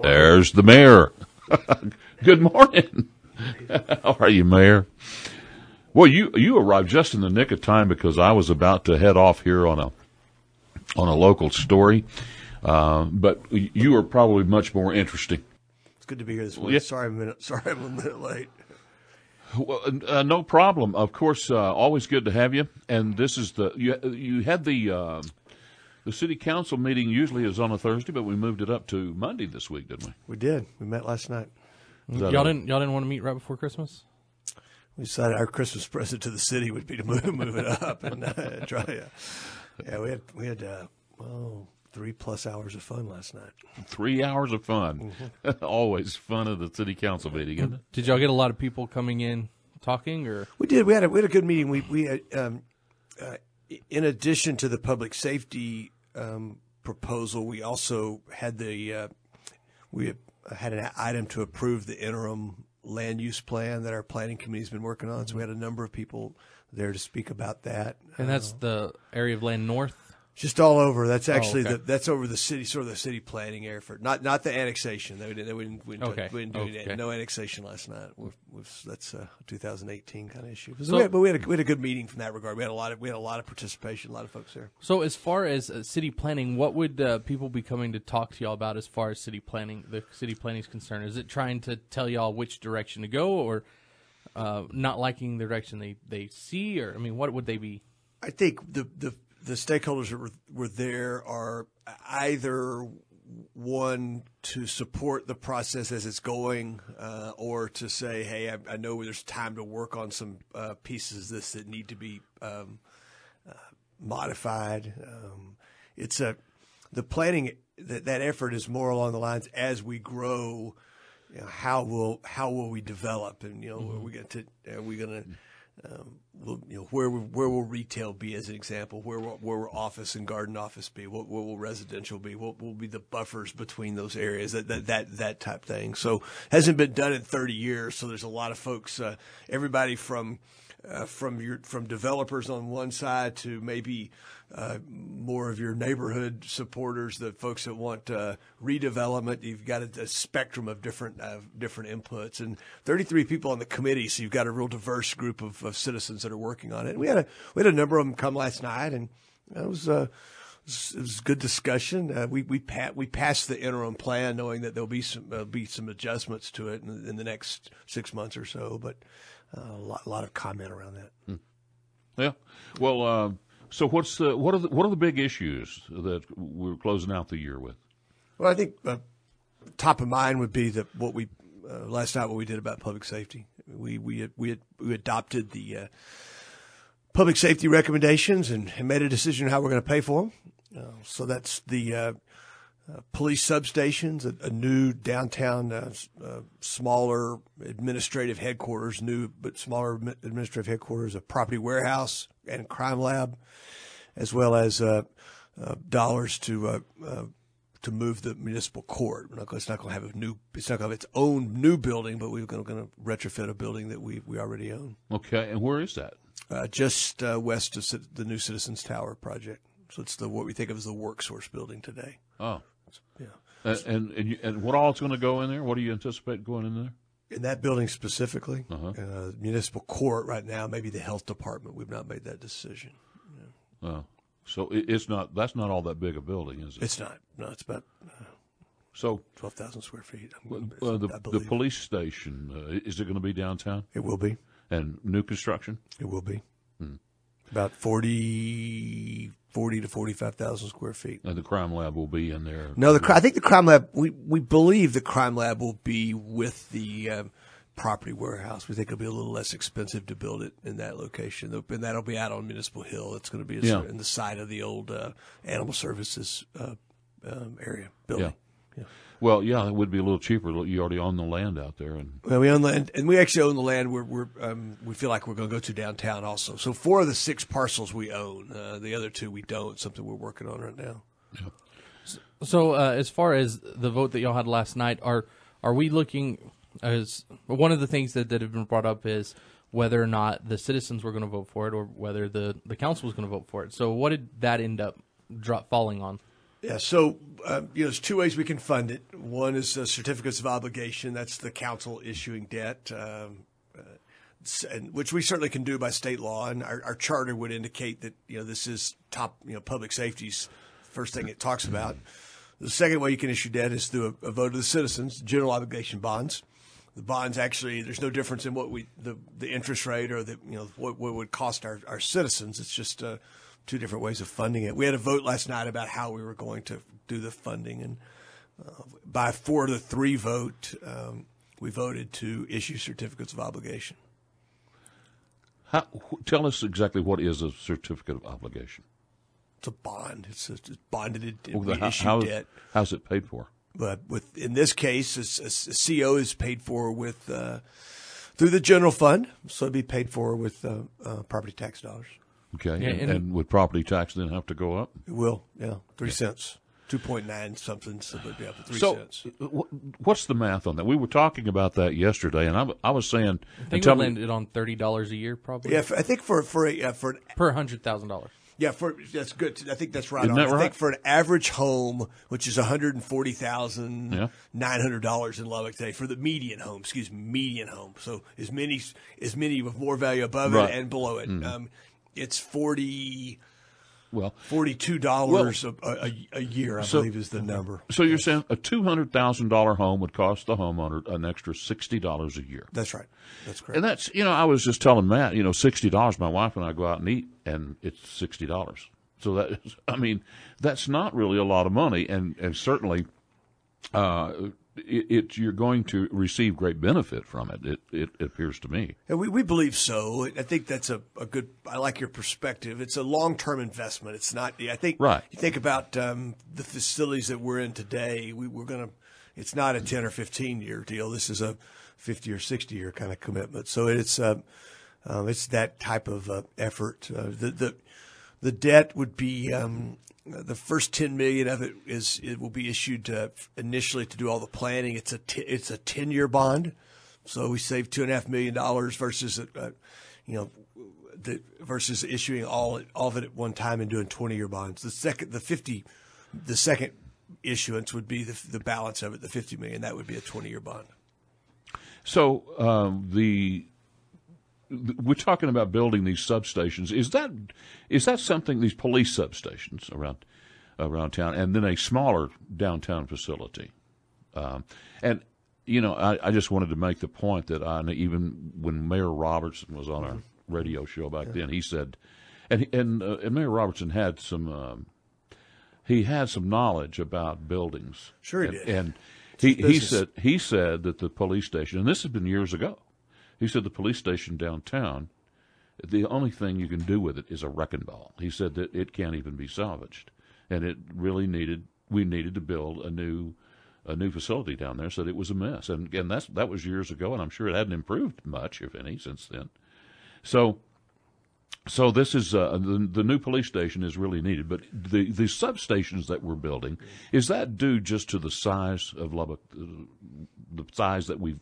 There's the mayor. Good morning. How are you, Mayor? Well, you arrived just in the nick of time because I was about to head off here on a local story, but you are probably much more interesting. It's good to be here this morning. Yeah. Sorry, I'm a minute late. Well, no problem. Of course, always good to have you. And this is you had the city council meeting usually is on a Thursday, but we moved it up to Monday this week, didn't we? We did. We met last night. Y'all didn't want to meet right before Christmas? We decided our Christmas present to the city would be to move it up and try. Yeah, we had 3+ hours of fun last night. 3 hours of fun. Mm-hmm. Always fun at the city council meeting, isn't it? Did y'all get a lot of people coming in talking, or we did? We had a good meeting. We had in addition to the public safety proposal, we also had we had an item to approve the interim land use plan that our planning committee's been working on. So we had a number of people there to speak about that. And that's the area of land north? Just all over. That's actually okay. that's over the city, sort of the city planning area for not the annexation. We didn't do no annexation last night. That's a 2018 kind of issue. But we had a good meeting from that regard. We had a lot of participation, a lot of folks there. So as far as city planning, what would people be coming to talk to y'all about as far as city planning? The city planning is concerned. Is it trying to tell y'all which direction to go, or not liking the direction they see, or what would they be? I think the stakeholders that were there are either one to support the process as it's going, or to say, hey, I know there's time to work on some pieces of this that need to be modified. The planning that effort is more along the lines as we grow. How will we develop, and are we going to where will retail be, as an example? Where will office and garden office be? What will residential be? What will be the buffers between those areas? That type thing. So hasn't been done in 30 years. So there's a lot of folks, everybody from developers on one side to maybe more of your neighborhood supporters, the folks that want redevelopment. You've got a spectrum of different inputs, and 33 people on the committee, so you've got a real diverse group of citizens that are working on it. And we had a number of them come last night, and it was good discussion. We passed the interim plan, knowing that there'll be some adjustments to it in the next 6 months or so, but a lot of comment around that. Yeah. Well, so what are the big issues that we're closing out the year with? Well, I think top of mind would be what we last night what we did about public safety. We adopted the public safety recommendations and made a decision on how we're going to pay for them. So that's the police substations, a new downtown, smaller administrative headquarters, a property warehouse and crime lab, as well as dollars to move the municipal court. It's not going to have its own new building, but we're going to retrofit a building that we already own. Okay, and where is that? Just west of the new Citizens Tower project. So it's what we think of as the WorkSource building today. Oh. Yeah. And what all is going to go in there? What do you anticipate going in there? In that building specifically, municipal court right now, maybe the health department. We've not made that decision. Yeah. So it's not. That's not all that big a building, is it? It's not. No, it's about 12,000 square feet. The police station, is it going to be downtown? It will be. And new construction? It will be. About 40 to 45,000 square feet. And the crime lab will be in there? No, I think the crime lab, we believe the crime lab will be with the property warehouse. We think it'll be a little less expensive to build it in that location. And that'll be out on Municipal Hill. It's going to be in the side of the old animal services area building. Yeah. Well, yeah, it would be a little cheaper. You already own the land out there, well, we own land, and we actually own the land. We feel like we're going to go to downtown also. So 4 of the 6 parcels we own. The other 2 we don't. Something we're working on right now. Yeah. So as far as the vote that y'all had last night, are we looking as one of the things that have been brought up is whether or not the citizens were going to vote for it or whether the council was going to vote for it. So what did that end up falling on? Yeah, so there's two ways we can fund it. One is certificates of obligation. That's the council issuing debt, which we certainly can do by state law. And our charter would indicate that this is top public safety's first thing it talks about. The second way you can issue debt is through a vote of the citizens, general obligation bonds. The bonds actually, there's no difference in what the interest rate or what would cost our citizens. It's just two different ways of funding it. We had a vote last night about how we were going to do the funding, and by 4-3 vote, we voted to issue certificates of obligation. Tell us exactly what is a certificate of obligation. It's a bond. It's bonded Well, issue debt. How's it paid for? But in this case, a CO is paid for with through the general fund, so it'd be paid for with property tax dollars. Okay, Yeah, and would property tax then have to go up? It will, 3 cents, 2.9 something, so it'd be up to 3 So, cents. what's the math on that? We were talking about that yesterday, and I was saying, I think we landed on $30 a year, probably. Yeah, I think for per $100,000. Yeah, that's good. I think that's right. Isn't that I right? think for an average home, which is $140,900 in Lubbock today, for the median home, median home. So as many with more value above Right. it and below it. It's $42 a year, I believe, is the number. So you're saying a $200,000 home would cost the homeowner an extra $60 a year. That's right. That's correct. And that's, I was just telling Matt, $60, my wife and I go out and eat, and it's $60. So that's not really a lot of money, and certainly, you're going to receive great benefit from it. It appears to me. And we believe so. I think that's a good. I like your perspective. It's a long-term investment. It's not. I think. Right. You think about the facilities that we're in today. We're gonna. It's not a 10 or 15-year deal. This is a 50 or 60-year kind of commitment. So it's that type of effort. The debt would be. The first $10 million of it will be issued initially to do all the planning. It's a 10-year bond, so we save $2.5 million versus versus issuing all of it at one time and doing 20-year bonds. The second issuance would be the balance of it, the $50 million. That would be a 20-year bond. So we're talking about building these substations. Is that something, these police substations around town, and then a smaller downtown facility? I just wanted to make the point that even when Mayor Robertson was on our radio show back then, he said, and Mayor Robertson had some knowledge about buildings. Sure, he did. And he said that the police station, and this has been years ago. He said the police station downtown, the only thing you can do with it is a wrecking ball. He said that it can't even be salvaged, and it really we needed to build a new facility down there. So it was a mess, and that was years ago, and I'm sure it hadn't improved much, if any, since then. So this is the new police station is really needed, but the substations that we're building, is that due just to the size of Lubbock, the size that we've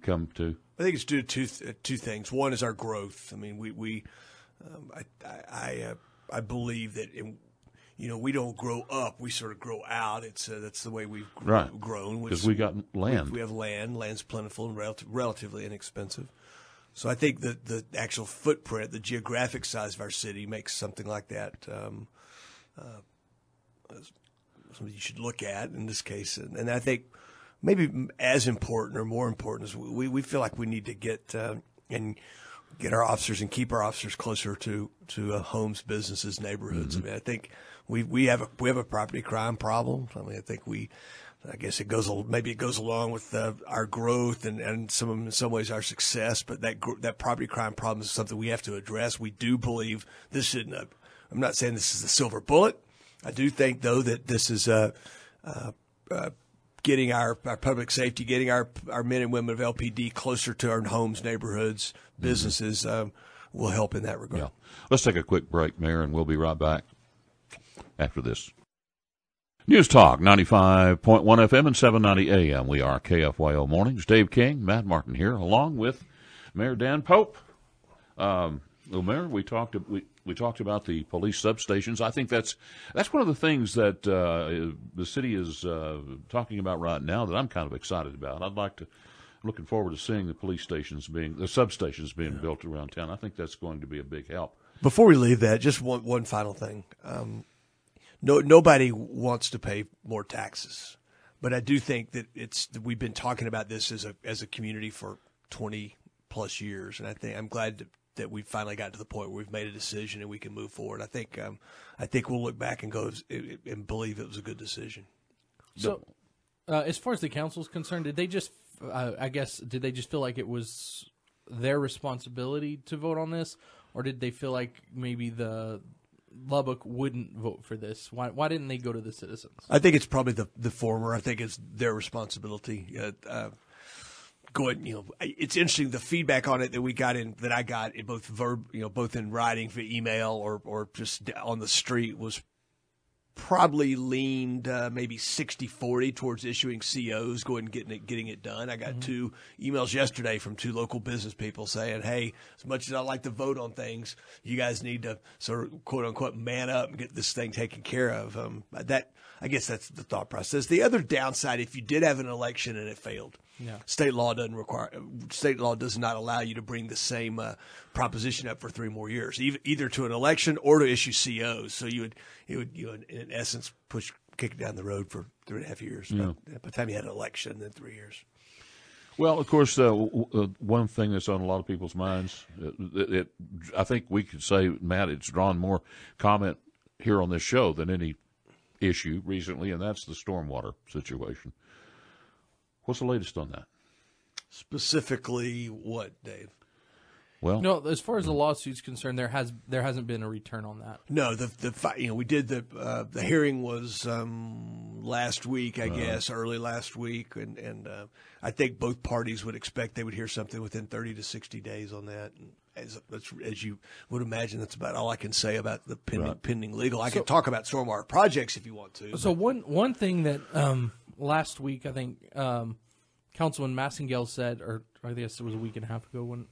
come to? I think it's due to two things. One is our growth. I mean, I believe that we don't grow up; we sort of grow out. That's the way we've grown. Because we got land. We have land. Land's plentiful and relatively inexpensive. So I think that the actual footprint, the geographic size of our city, makes something like that something you should look at in this case. And I think maybe as important or more important is we feel like we need to get our officers and keep our officers closer to homes, businesses, neighborhoods. Mm-hmm. I mean, I think we have a property crime problem. I mean, I guess it goes along with our growth and in some ways our success, but that property crime problem is something we have to address. We do believe this isn't I'm not saying this is the silver bullet. I do think though that this is getting our public safety, getting our men and women of LPD closer to our homes, neighborhoods, businesses will help in that regard. Yeah. Let's take a quick break, Mayor, and we'll be right back after this. News Talk 95.1 FM and 790 AM. We are KFYO Mornings. Dave King, Matt Martin here, along with Mayor Dan Pope. Mayor, we We talked about the police substations. I think that's one of the things that the city is talking about right now that I'm kind of excited about. Looking forward to seeing the substations being built around town. I think that's going to be a big help. Before we leave that, just one final thing. Nobody wants to pay more taxes, but I do think that we've been talking about this as a community for 20 plus years, and I'm glad that we finally got to the point where we've made a decision and we can move forward. I think we'll look back and go and believe it was a good decision. So, as far as the council's concerned, did they just feel like it was their responsibility to vote on this, or did they feel like maybe the Lubbock wouldn't vote for this? Why didn't they go to the citizens? I think it's probably the former. I think it's their responsibility. It's interesting the feedback on it that I got in both both in writing via email or just on the street was probably leaned maybe 60-40 towards issuing COs, going and getting it done. I got 2 emails yesterday from 2 local business people saying, hey, as much as I like to vote on things, you guys need to sort of quote unquote man up and get this thing taken care of. I guess that's the thought process. The other downside, if you did have an election and it failed, state law does not allow you to bring the same proposition up for 3 more years, either to an election or to issue COs. So you would in essence kick it down the road for 3.5 years. Yeah. By the time you had an election, then 3 years. Well, of course, one thing that's on a lot of people's minds, I think we could say, Matt, it's drawn more comment here on this show than any issue recently, and that's the stormwater situation. What's the latest on that? Specifically what, Dave? Well, no, as far as the lawsuit's concerned, there hasn't been a return on that. No, we did the hearing was last week, I guess, early last week, and I think both parties would expect they would hear something within 30 to 60 days on that. And as you would imagine, that's about all I can say about the pending legal. I can talk about stormwater projects if you want to. So one thing that last week, I think Councilman Massengale said, or I guess it was a week and a half ago, when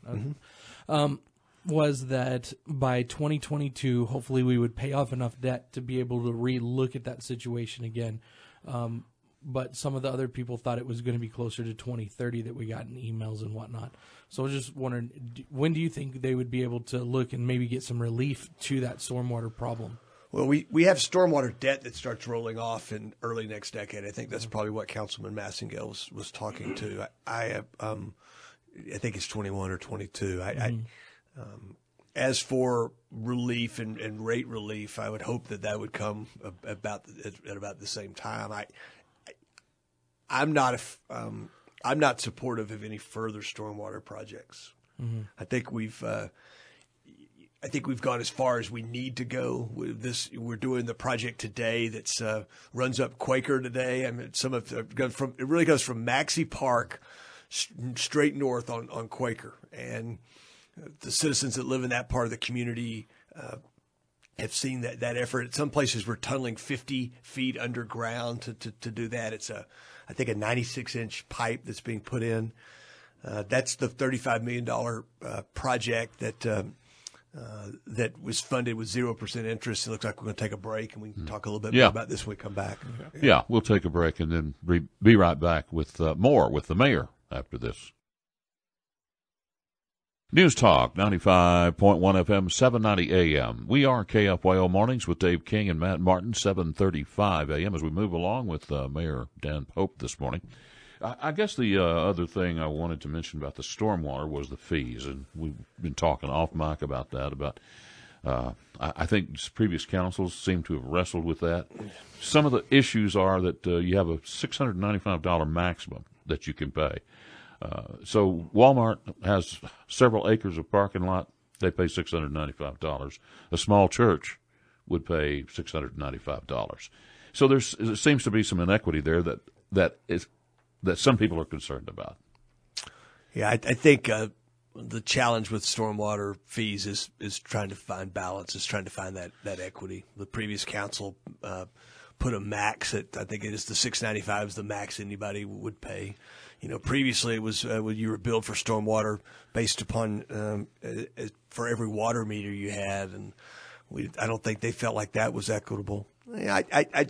was that by 2022, hopefully we would pay off enough debt to be able to re-look at that situation again. But some of the other people thought it was going to be closer to 2030 that we got in emails and whatnot. So I was just wondering, when do you think they would be able to look and maybe get some relief to that stormwater problem? Well, we have stormwater debt that starts rolling off in early next decade. I think that's probably what Councilman Massengale was talking to. I think it's 21 or 22. As for relief and rate relief, I would hope that would come at about the same time. I'm not supportive of any further stormwater projects. I think we've gone as far as we need to go with this. We're doing the project today that's runs up Quaker today. I mean, it really goes from Maxey Park straight north on Quaker, and the citizens that live in that part of the community have seen that effort. At some places, we're tunneling 50 feet underground to do that. It's I think a 96-inch pipe that's being put in. That's the $35 million project that was funded with 0% interest. It looks like we're going to take a break, and we can talk a little bit more about this when we come back. Yeah, we'll take a break and then be right back with more with the mayor after this. News Talk 95.1 FM, 790 AM. We are KFYO Mornings with Dave King and Matt Martin, 7:35 AM. As we move along with Mayor Dan Pope this morning. I guess the other thing I wanted to mention about the stormwater was the fees, and we've been talking off mic about that. I think previous councils seem to have wrestled with that. Some of the issues are that you have a $695 maximum that you can pay. So Walmart has several acres of parking lot. They pay $695. A small church would pay $695. So there seems to be some inequity there that some people are concerned about. Yeah, I think the challenge with stormwater fees is trying to find balance, is trying to find that equity. The previous council put a max at, I think it is the $695 is the max anybody would pay. Previously it was when you were billed for stormwater based upon for every water meter you had, and I don't think they felt like that was equitable. I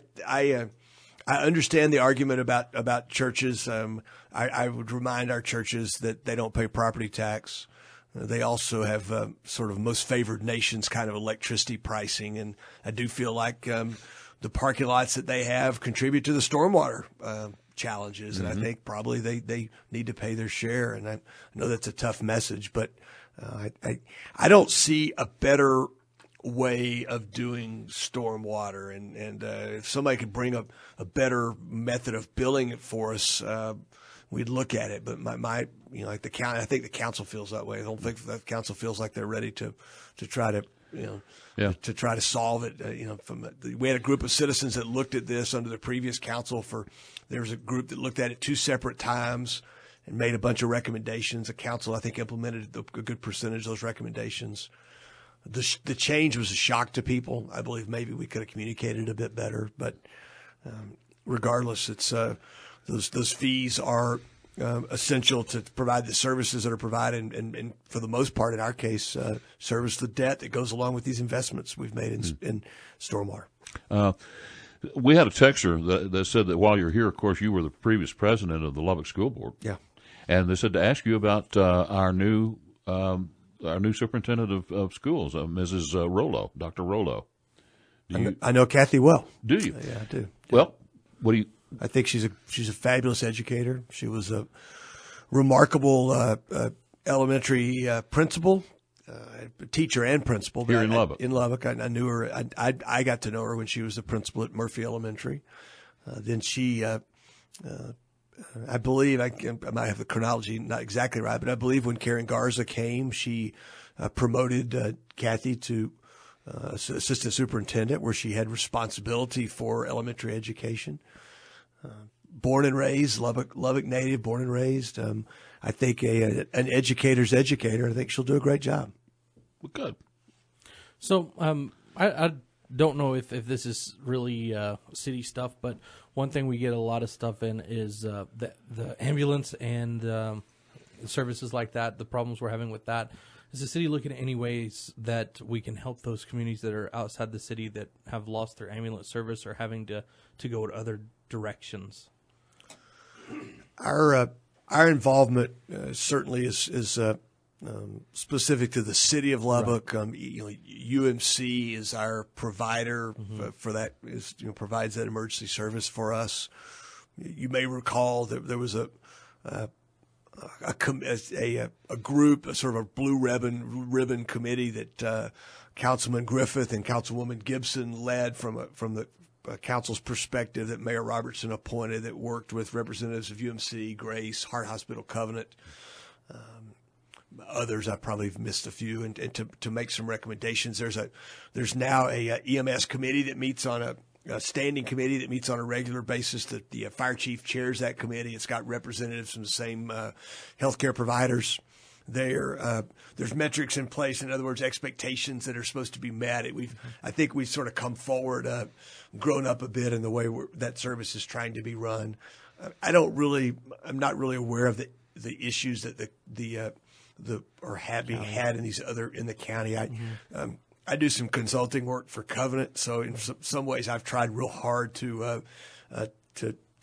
understand the argument about churches. I would remind our churches that they don't pay property tax. They also have sort of most favored nations kind of electricity pricing, and I do feel like the parking lots that they have contribute to the stormwater challenges, and I think probably they need to pay their share. And I know that's a tough message, but I don't see a better way of doing stormwater, and if somebody could bring up a better method of billing it for us, we'd look at it. But my like the county, I think the council feels that way. I don't think the council feels like they're ready to try to to try to solve it. We had a group of citizens that looked at this under the previous council. There was a group that looked at it 2 separate times and made a bunch of recommendations. The council, I think, implemented a good percentage of those recommendations. The change was a shock to people. I believe maybe we could have communicated a bit better, but regardless, it's those fees are essential to provide the services that are provided, and for the most part, in our case, service the debt that goes along with these investments we've made in stormwater. We had a texter that said that while you're here, of course, you were the previous president of the Lubbock School Board. Yeah, and they said to ask you about our new superintendent of schools, Mrs. Rollo, Dr. Rollo. I know Kathy well. Do you? Yeah, I do. Well, what do you? I think she's a fabulous educator. She was a remarkable elementary principal, teacher and principal here in Lubbock. In Lubbock, I knew her. I got to know her when she was the principal at Murphy Elementary. Then she, I believe, I might have the chronology not exactly right, but I believe when Karen Garza came, she promoted Kathy to assistant superintendent, where she had responsibility for elementary education. Born and raised, Lubbock native, born and raised. I think an educator's educator. I think she'll do a great job. Well, good. So I don't know if this is really city stuff, but one thing we get a lot of stuff in is the ambulance and services like that, the problems we're having with that. Is the city looking at any ways that we can help those communities that are outside the city that have lost their ambulance service or having to go to other directions? Our involvement certainly is specific to the city of Lubbock. Right. UMC is our provider for that. Provides that emergency service for us. You may recall that there was a group, a sort of a blue ribbon committee that Councilman Griffith and Councilwoman Gibson led from the council's perspective, that Mayor Robertson appointed, that worked with representatives of UMC, Grace, Heart Hospital Covenant, others. I probably have missed a few, and to make some recommendations. There's now a EMS committee that meets on a standing committee that meets on a regular basis. That the fire chief chairs that committee. It's got representatives from the same healthcare providers there. There's metrics in place. In other words, expectations that are supposed to be met. I think we've sort of come forward, grown up a bit in the way that service is trying to be run. I'm not really aware of the issues that the being had in the county. I do some consulting work for Covenant, so in some ways I've tried real hard to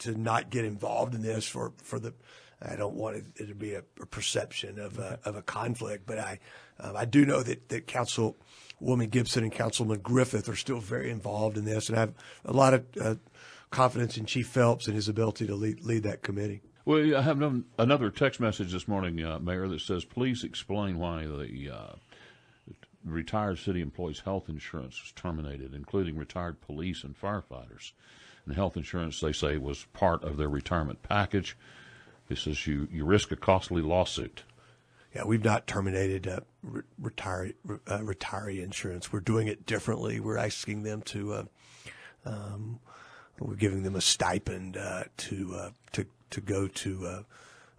not get involved in this for the. I don't want it to be a perception of a conflict, but I do know that Councilwoman Gibson and Councilman Griffith are still very involved in this, and I have a lot of confidence in Chief Phelps and his ability to lead that committee. Well, I have another text message this morning, Mayor, that says, please explain why the retired city employees' health insurance was terminated, including retired police and firefighters. And health insurance, they say, was part of their retirement package. It says you risk a costly lawsuit. Yeah, we've not terminated retiree insurance. We're doing it differently. We're asking them to we're giving them a stipend to go to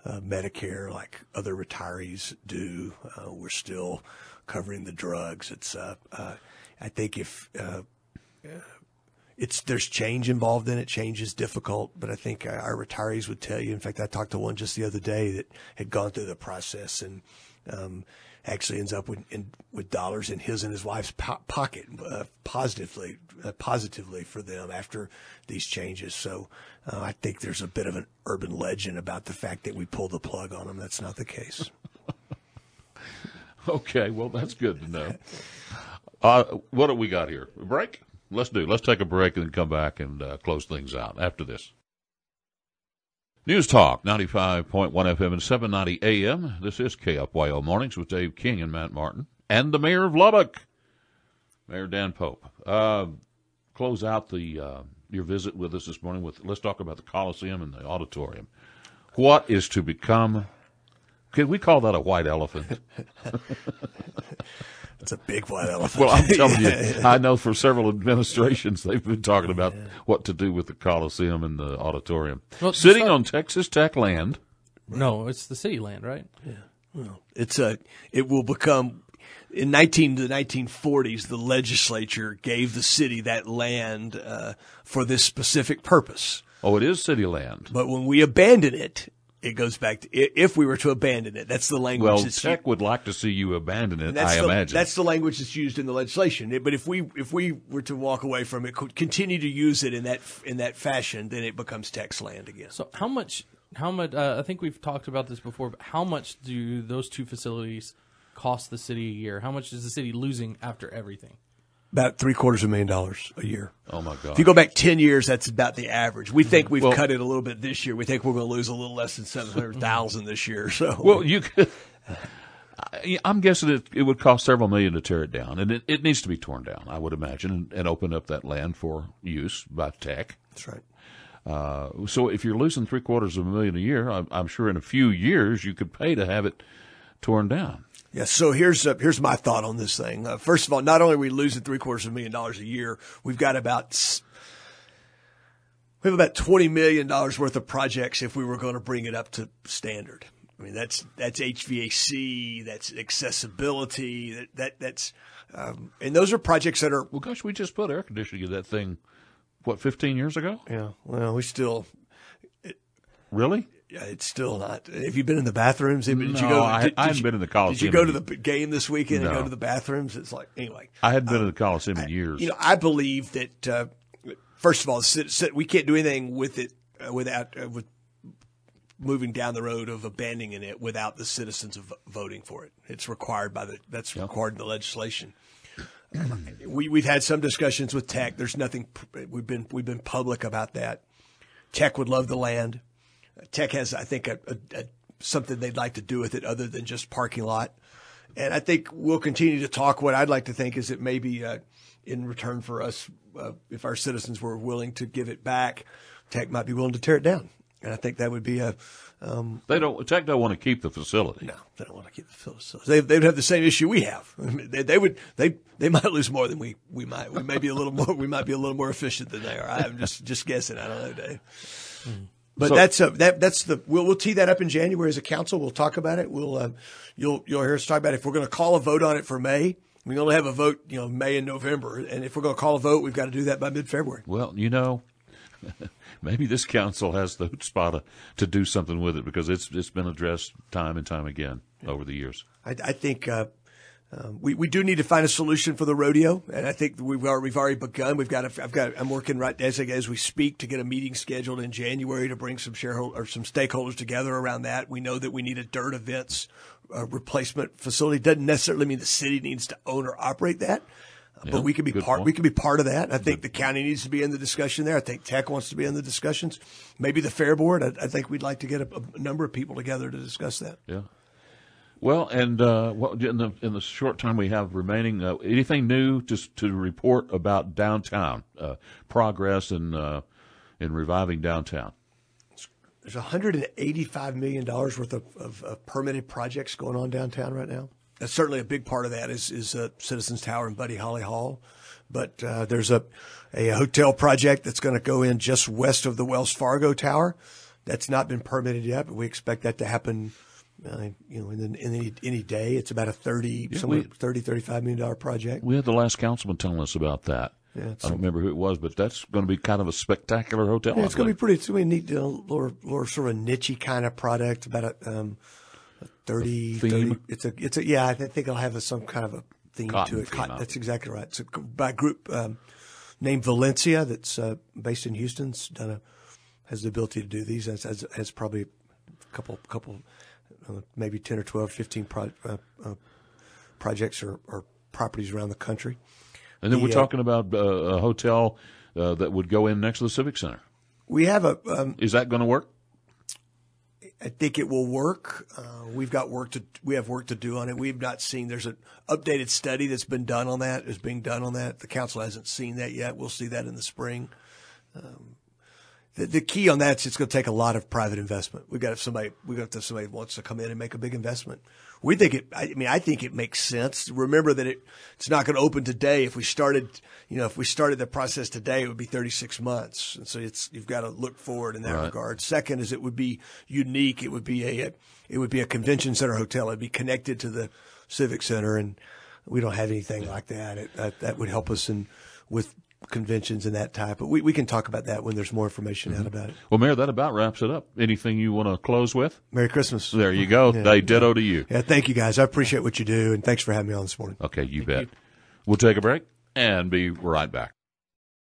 Medicare like other retirees do. We're still covering the drugs. It's I think if there's change involved in it. Change is difficult, but I think our retirees would tell you. In fact, I talked to one just the other day that had gone through the process, and actually ends up with dollars in his and his wife's pocket positively for them after these changes. So I think there's a bit of an urban legend about the fact that we pulled the plug on them. That's not the case. Okay, well, that's good to know. What do we got here? A break? Let's take a break and then come back and close things out after this. News Talk, 95.1 FM and 790 AM. This is KFYO Mornings with Dave King and Matt Martin and the Mayor of Lubbock, Mayor Dan Pope. Close out your visit with us this morning let's talk about the Coliseum and the auditorium. What is to become, could we call that a white elephant? It's a big white elephant. Well, I'm telling you, I know for several administrations they've been talking about what to do with the Coliseum and the auditorium. Well, sitting on Texas Tech land. No, it's the city land, right? Yeah. Well, it will become in the 1940s. The legislature gave the city that land for this specific purpose. Oh, it is city land. But when we abandon it, it goes back to if we were to abandon it. That's the language. Well, Tech would like to see you abandon it. I imagine that's the language that's used in the legislation. But if we were to walk away from it, continue to use it in that fashion, then it becomes Tech's land again. So how much? I think we've talked about this before. But how much do those two facilities cost the city a year? How much is the city losing after everything? About $750,000 a year. Oh my God! If you go back 10 years, that's about the average. We think we've cut it a little bit this year. We think we're going to lose a little less than $700,000 this year. So, well, I'm guessing it would cost several million to tear it down, and it needs to be torn down, I would imagine, and open up that land for use by Tech. That's right. So if you're losing $750,000 a year, I'm sure in a few years you could pay to have it torn down. Yeah, so here's my thought on this thing. First of all, not only are we losing $750,000 a year, we have about $20 million worth of projects if we were going to bring it up to standard. I mean, that's HVAC, that's accessibility, that's and those are projects that are. Well, gosh, we just put air conditioning in that thing, 15 years ago? Yeah. Well, we still. Really? Yeah, it's still not. Have you been in the bathrooms? I haven't been in the Coliseum. Did you go to the game this weekend and go to the bathrooms? It's like, anyway. I hadn't been in the Coliseum in years. I believe that, first of all, we can't do anything with it without moving down the road of abandoning it without the citizens voting for it. It's required required in the legislation. We've had some discussions with Tech. There's nothing. We've been public about that. Tech would love the land. Tech has, I think, something they'd like to do with it other than just parking lot. And I think we'll continue to talk. What I'd like to think is that maybe in return for us, if our citizens were willing to give it back, Tech might be willing to tear it down. And I think that would be a. Tech don't want to keep the facility. No, they don't want to keep the facility. They would have the same issue we have. I mean, they might lose more than we might. We may be a little more. We might be a little more efficient than they are. I'm just guessing. I don't know, Dave. But we'll tee that up in January as a council. We'll talk about it. You'll hear us talk about it. If we're going to call a vote on it for May, we only have a vote, May and November. And if we're going to call a vote, we've got to do that by mid-February. Well, maybe this council has the chutzpah to do something with it because it's been addressed time and time again over the years. I think we do need to find a solution for the rodeo, and I think we've already begun. I'm working right as we speak to get a meeting scheduled in January to bring some stakeholders together around that. We know that we need a dirt events replacement facility. Doesn't necessarily mean the city needs to own or operate that. But we could be part. We could be part of that. I think the county needs to be in the discussion there. I think Tech wants to be in the discussions. Maybe the Fair Board. I think we'd like to get a number of people together to discuss that. Yeah. Well, and in the short time we have remaining, anything new to report about downtown progress in reviving downtown? There's $185 million worth of permitted projects going on downtown right now. Certainly a big part of that is Citizens Tower and Buddy Holly Hall. But there's a hotel project that's going to go in just west of the Wells Fargo Tower. That's not been permitted yet, but we expect that to happen in any day. It's about a $35 million project. We had the last councilman telling us about that. Yeah, I don't remember who it was, but that's going to be kind of a spectacular hotel. Yeah, it's going to be pretty. It's going to be a neat, little sort of niche-y kind of product. About 30, theme? 30 it's a yeah, I think it'll have some kind of a theme Cotton to it. theme, That's exactly right. It's by a group named Valencia that's based in Houston. Has the ability to do these. Has probably a couple maybe 10 or 12, 15 projects or properties around the country. And then we're talking about a hotel that would go in next to the Civic Center. We have is that going to work? I think it will work. We have work to do on it. We've not seen. There's an updated study that's been done on that. Is being done on that. The council hasn't seen that yet. We'll see that in the spring. The key on that is it's going to take a lot of private investment. We got to have somebody who wants to come in and make a big investment. We think I think it makes sense. Remember that it's not going to open today. If we started the process today, it would be 36 months. And so you've got to look forward in that regard. Second is it would be unique. It would be a convention center hotel. It'd be connected to the Civic Center, and we don't have anything like that. That would help us with conventions and that type. But we can talk about that when there's more information out about it. Well, Mayor, that about wraps it up. Anything you want to close with? Merry Christmas. There you go. Yeah. Ditto to you. Yeah, thank you guys. I appreciate what you do, and thanks for having me on this morning. Okay, you bet. We'll take a break and be right back.